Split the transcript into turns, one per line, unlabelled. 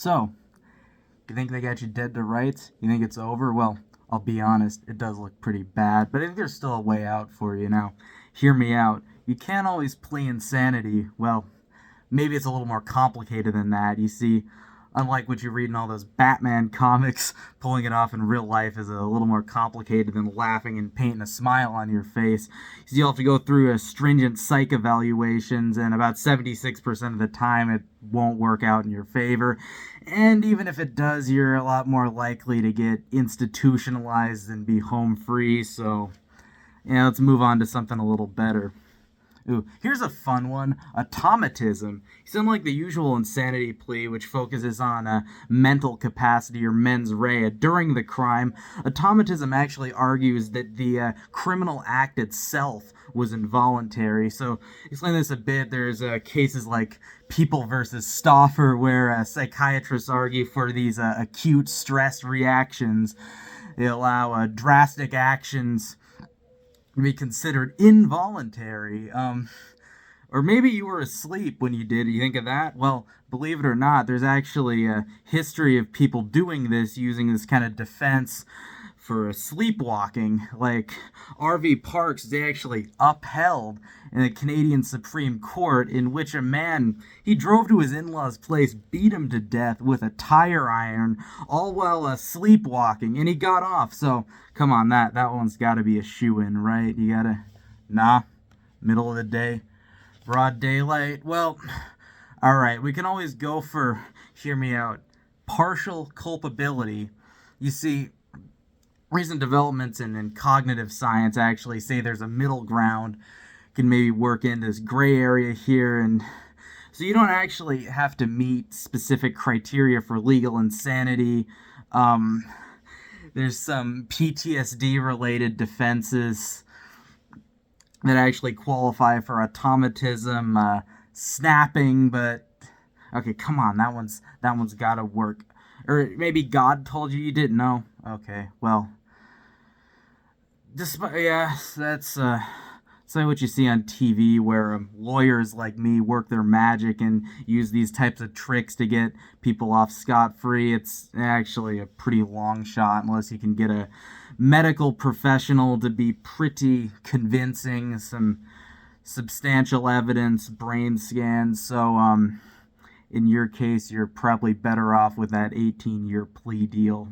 So, you think they got you dead to rights? You think it's over? Well, I'll be honest, it does look pretty bad, but I think there's still a way out for you. Now, hear me out. You can't always plea insanity. Well, maybe it's a little more complicated than that. You see, unlike what you read in all those Batman comics, pulling it off in real life is a little more complicated than laughing and painting a smile on your face. You have to go through a stringent psych evaluations, and about 76% of the time it won't work out in your favor. And even if it does, you're a lot more likely to get institutionalized than be home free. So, yeah, let's move on to something a little better. Ooh, here's a fun one. Automatism. It's unlike the usual insanity plea, which focuses on mental capacity or mens rea during the crime. Automatism actually argues that the criminal act itself was involuntary. So, explain this a bit. There's cases like People versus Stauffer, where psychiatrists argue for these acute stress reactions. They allow drastic actions be considered involuntary. Or maybe you were asleep when you did it. You think of that? Well, believe it or not, there's actually a history of people doing this, using this kind of defense for sleepwalking. Like R.V. Parks, they actually upheld in the Canadian Supreme Court, in which a man, he drove to his in-laws' place, beat him to death with a tire iron, all while sleepwalking, and he got off. So come on, that one's got to be a shoe-in, right? You gotta, middle of the day, broad daylight. Well, all right, we can always go for, hear me out, partial culpability. You see, recent developments in cognitive science actually say there's a middle ground. Can maybe work in this gray area here, and so you don't actually have to meet specific criteria for legal insanity. There's some PTSD related defenses that actually qualify for automatism, snapping, but okay, come on, that one's gotta work. Or maybe God told you didn't know. Okay, well, despite, yeah, that's what you see on TV, where lawyers like me work their magic and use these types of tricks to get people off scot-free. It's actually a pretty long shot unless you can get a medical professional to be pretty convincing, some substantial evidence, brain scans. So, in your case, you're probably better off with that 18-year plea deal.